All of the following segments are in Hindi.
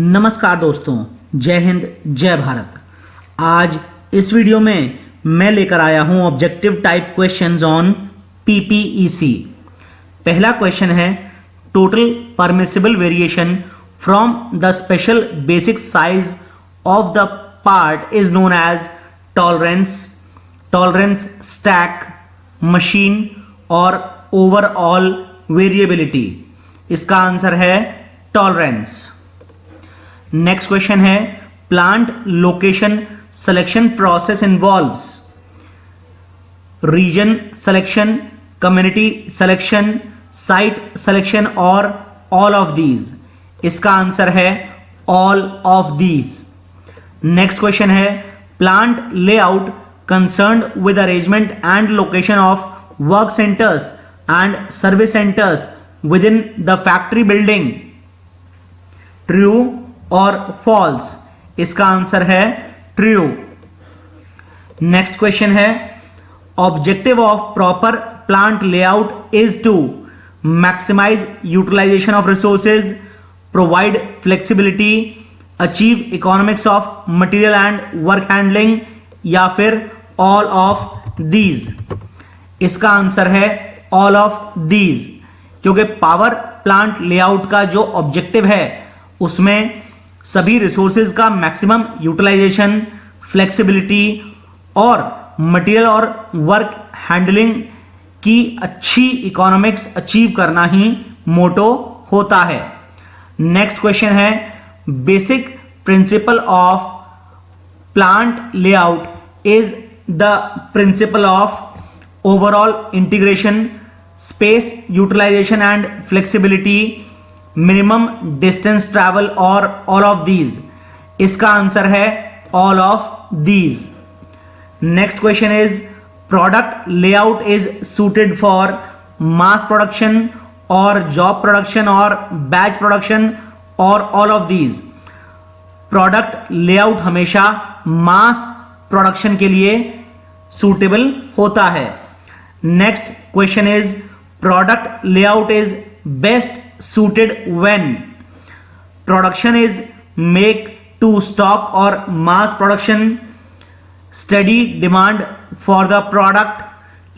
नमस्कार दोस्तों, जय हिंद जय भारत। आज इस वीडियो में मैं लेकर आया हूं objective type questions on PPEC. पहला क्वेश्चन है total permissible variation from the special basic size of the part is known as tolerance, stack, machine और ओवरऑल वेरिएबिलिटी। इसका आंसर है टॉलरेंस। नेक्स्ट क्वेश्चन है plant location selection process involves region selection, community selection, site selection और ऑल ऑफ दीज। इसका आंसर है all of these. Next question है plant layout concerned with arrangement and location of work centres and service centres within the factory building, true और फॉल्स। इसका आंसर है ट्रू। नेक्स्ट क्वेश्चन है objective of proper plant layout is to maximise utilisation of resources, provide flexibility, achieve economics of material and work handling, या फिर ऑल ऑफ दीज। इसका आंसर है ऑल ऑफ दीज, क्योंकि पावर प्लांट लेआउट का जो ऑब्जेक्टिव है उसमें सभी रिसोर्सेज का मैक्सिमम यूटिलाइजेशन, फ्लेक्सिबिलिटी और मटेरियल और वर्क हैंडलिंग की अच्छी इकोनॉमिक्स अचीव करना ही मोटो होता है। नेक्स्ट क्वेश्चन है basic principle of plant layout is the principle of overall integration, space utilisation and flexibility, minimum distance travel और ऑल ऑफ दीज। इसका आंसर है all of these. Next question is product layout is suited for mass production और जॉब प्रोडक्शन और बैच प्रोडक्शन और all of these. Product layout हमेशा मास प्रोडक्शन के लिए सूटेबल होता है। Next question is product layout is best suited when production is make to stock or mass production, steady demand for the product,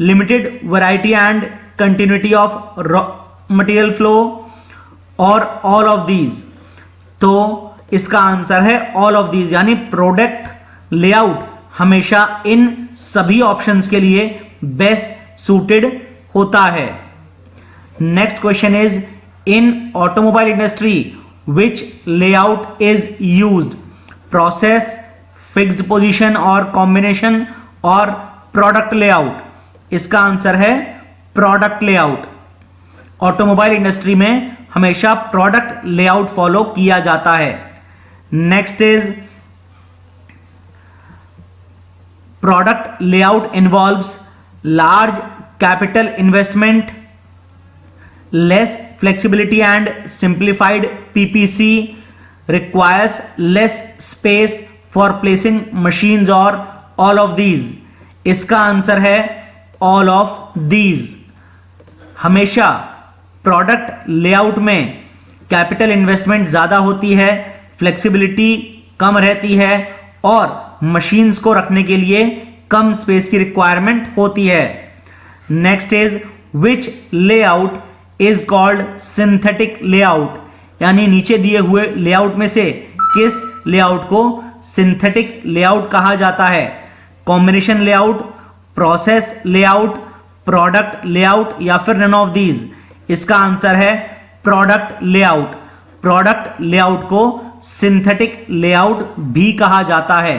limited variety and continuity of raw material flow और all of these। तो इसका आंसर है all of these, यानी प्रोडक्ट लेआउट हमेशा इन सभी ऑप्शंस के लिए बेस्ट सूटेड होता है। Next question is in automobile industry which layout is used, process, fixed position और combination और product layout। इसका आंसर है product layout। ऑटोमोबाइल इंडस्ट्री में हमेशा प्रोडक्ट लेआउट फॉलो किया जाता है। Next is product layout involves large capital investment, less flexibility and simplified PPC, requires less space for placing machines or all of these। इसका आंसर है all of these। हमेशा प्रोडक्ट लेआउट में कैपिटल इन्वेस्टमेंट ज्यादा होती है, फ्लेक्सिबिलिटी कम रहती है और मशीन्स को रखने के लिए कम स्पेस की रिक्वायरमेंट होती है। Next is which layout is called synthetic layout, यानी नीचे दिए हुए लेआउट में से किस लेआउट को सिंथेटिक लेआउट कहा जाता है? Combination layout, process layout, product layout या फिर नन ऑफ दीज। इसका आंसर है प्रोडक्ट लेआउट। प्रोडक्ट लेआउट को सिंथेटिक लेआउट भी कहा जाता है।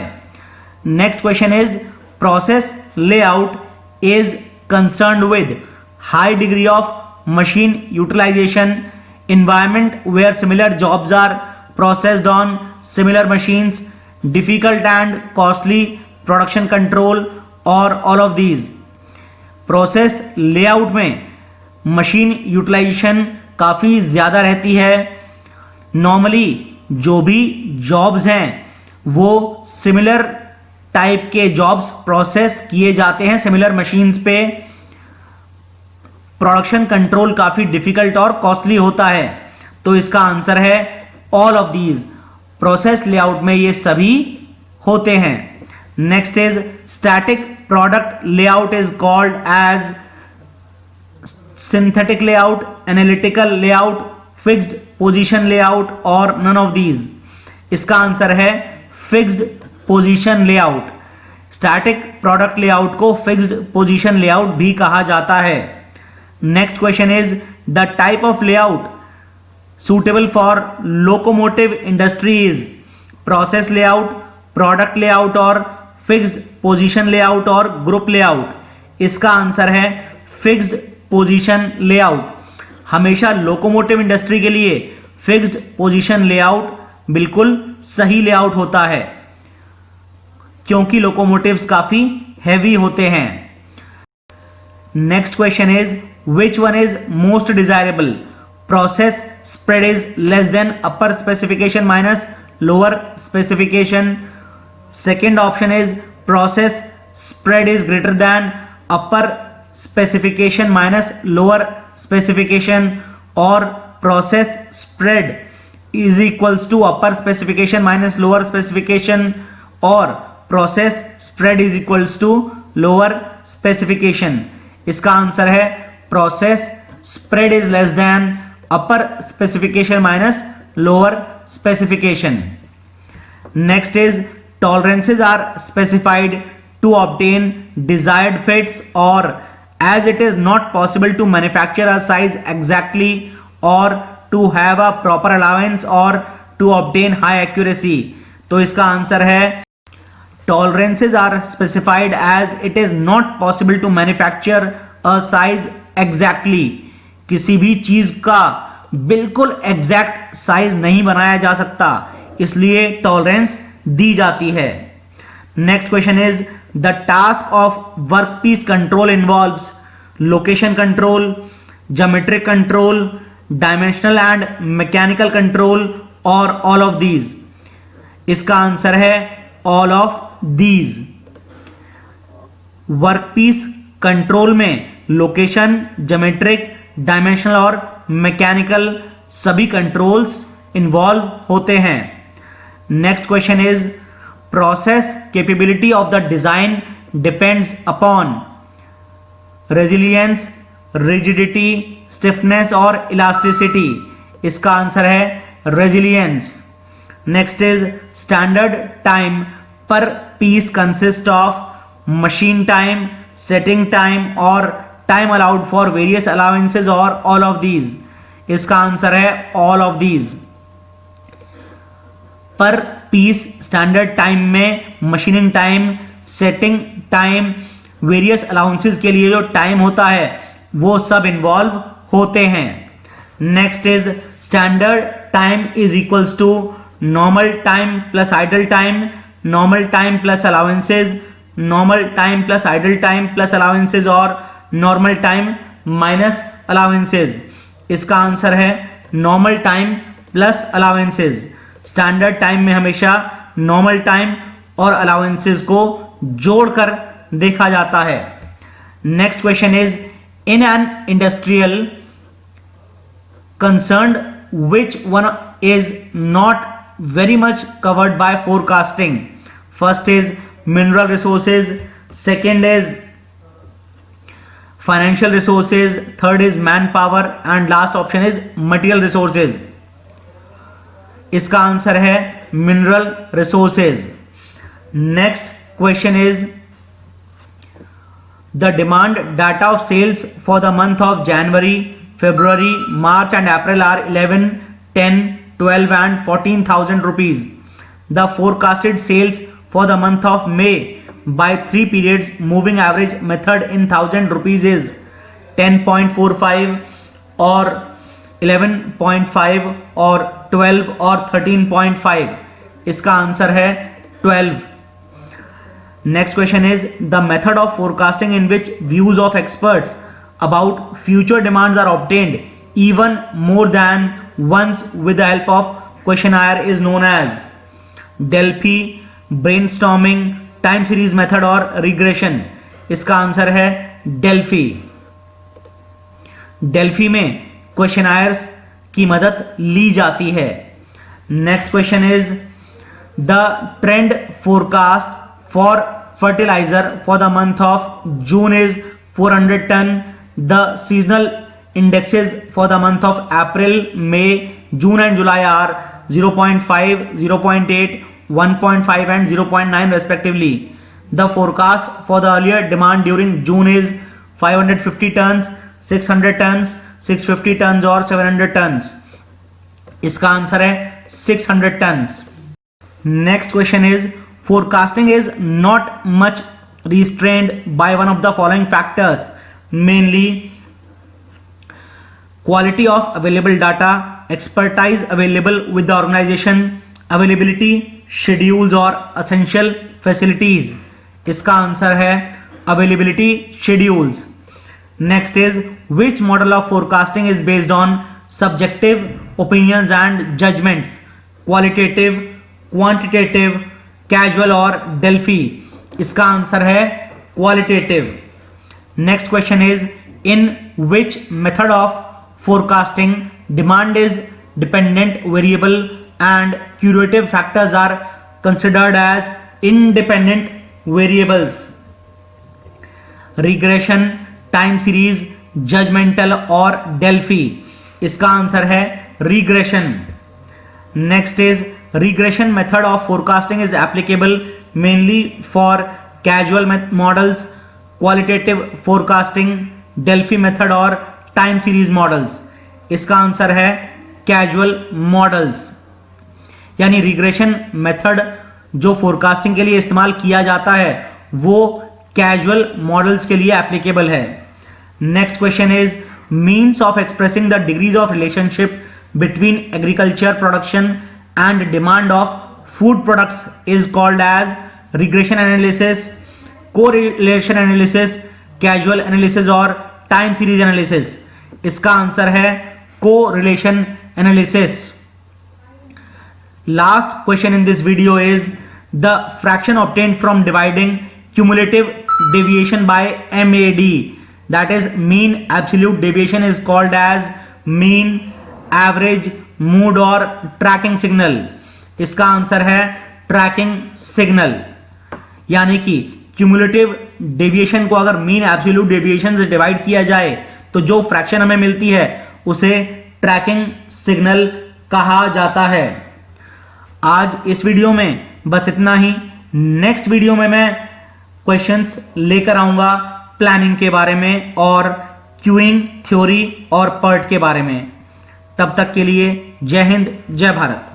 Next question is process layout is concerned with high degree of machine utilization, environment where similar jobs are processed on similar machines, difficult and costly production control और all of these। Process layout में मशीन यूटिलाइजेशन काफ़ी ज़्यादा रहती है। नॉर्मली जो भी जॉब्स हैं वो सिमिलर टाइप के जॉब्स प्रोसेस किए जाते हैं सिमिलर मशीन्स पे। प्रोडक्शन कंट्रोल काफी डिफिकल्ट और कॉस्टली होता है, तो इसका आंसर है all of these. Process layout में ये सभी होते हैं। Next is static product layout is called as synthetic layout, analytical layout, fixed position layout और नन ऑफ दीज। इसका आंसर है fixed position layout. Static product layout को फिक्स्ड पोजीशन लेआउट भी कहा जाता है। Next question is the type of layout suitable for locomotive industry is process layout, product layout और fixed position layout और group layout। इसका आंसर है fixed position layout। हमेशा लोकोमोटिव इंडस्ट्री के लिए fixed position layout बिल्कुल सही लेआउट होता है, क्योंकि लोकोमोटिव्स काफी हैवी होते हैं। Next question is which one is most desirable? Process spread is less than upper specification minus lower specification. Second option is process spread is greater than upper specification minus lower specification, or process spread is equals to upper specification minus lower specification, or process spread is equals to lower specification. इसका आंसर है process spread is less than upper specification minus lower specification. Next is tolerances are specified to obtain desired fits, or as it is not possible to manufacture a size exactly, or to have a proper allowance, or to obtain high accuracy. तो इसका आंसर है tolerances are specified as it is not possible to manufacture a size exactly. किसी भी चीज का बिल्कुल एग्जैक्ट साइज नहीं बनाया जा सकता, इसलिए टॉलरेंस दी जाती है। Next question is the task of workpiece control involves location control, geometric control, dimensional and mechanical control और ऑल ऑफ दीज। इसका आंसर है all of these. Workpiece control में लोकेशन, ज्योमेट्रिक, डायमेंशनल और मैकेनिकल सभी कंट्रोल्स इन्वॉल्व होते हैं। Next question is process capability of the design depends upon resilience, rigidity, stiffness और इलास्टिसिटी। इसका आंसर है resilience. Next is standard time पर piece consist of machine time, setting time और time allowed for various allowances और ऑल ऑफ दीज। इसका आंसर है all of these. Per piece standard time में machining time, setting time, various allowances के लिए जो टाइम होता है वो सब इन्वॉल्व होते हैं। Next is standard time is equals to normal time plus idle time, normal time plus allowances, normal time plus idle time plus allowances और नॉर्मल टाइम माइनस अलाउंसेज। इसका आंसर है normal time plus allowances. Standard time में हमेशा नॉर्मल टाइम और अलाउंसेज को जोड़कर देखा जाता है। Next question is in an industrial concerned which one is not very much covered by forecasting? First is mineral resources, second is financial resources, third is manpower and last option is material resources. इसका आंसर है mineral resources. Next question is the demand data of sales for the month of January, February, March and April are 11, 10, 12 and 14,000 rupees. The forecasted sales for the month of May by 3 periods moving average method in 1000 rupees is 10.45 or 11.5 और 12 और 13.5. इसका आंसर है 12. Next question is the method of forecasting in which views of experts about future demands are obtained even more than once with the help of questionnaire is known as Delphi, brainstorming, time series method और regression. इसका आंसर है Delphi. Delphi में क्वेश्चनायर्स की मदद ली जाती है. Next question is the trend forecast for fertiliser for the month of June is 400 ton. The seasonal indexes for the month of April, May, June and July are 0.5, 0.8, 1.5 and 0.9 respectively. The forecast for the earlier demand during June is 550 tons, 600 tons, 650 tons और 700 tons. इसका आंसर है 600 tons. Next question is forecasting is not much restrained by one of the following factors, mainly quality of available data, expertise available with the organization, availability, schedules और essential facilities. इसका आंसर है availability schedules. Next is which model of forecasting is based on subjective opinions and judgments, qualitative, quantitative, casual और Delphi. इसका आंसर है qualitative. Next question is in which method of forecasting demand is dependent variable and curative factors are considered as independent variables. Regression, time series, judgmental और Delphi. इसका आंसर है regression. Next is regression method of forecasting is applicable mainly for casual models, qualitative forecasting, Delphi method और टाइम सीरीज मॉडल्स. इसका आंसर है कैजुअल मॉडल्स. यानी रिग्रेशन मेथड जो फोरकास्टिंग के लिए इस्तेमाल किया जाता है वो कैजुअल मॉडल्स के लिए एप्लीकेबल है. Next question is means of expressing the degrees of relationship between agriculture production and demand of food products is called as regression analysis, correlation analysis, casual analysis और टाइम सीरीज एनालिसिस. इसका आंसर है correlation analysis. Last question in this video is the fraction obtained from dividing cumulative deviation by MAD, that is mean absolute deviation, is called as mean, average, mood और ट्रैकिंग सिग्नल. इसका आंसर है ट्रैकिंग सिग्नल. यानी कि क्यूमुलेटिव डेविएशन को अगर मीन एब्सोल्यूट डेविएशन से डिवाइड किया जाए तो जो फ्रैक्शन हमें मिलती है उसे ट्रैकिंग सिग्नल कहा जाता है. आज इस वीडियो में बस इतना ही. नेक्स्ट वीडियो में मैं क्वेश्चंस लेकर आऊंगा प्लानिंग के बारे में और क्यूइंग थ्योरी और पर्ट के बारे में. तब तक के लिए जय हिंद, जय भारत.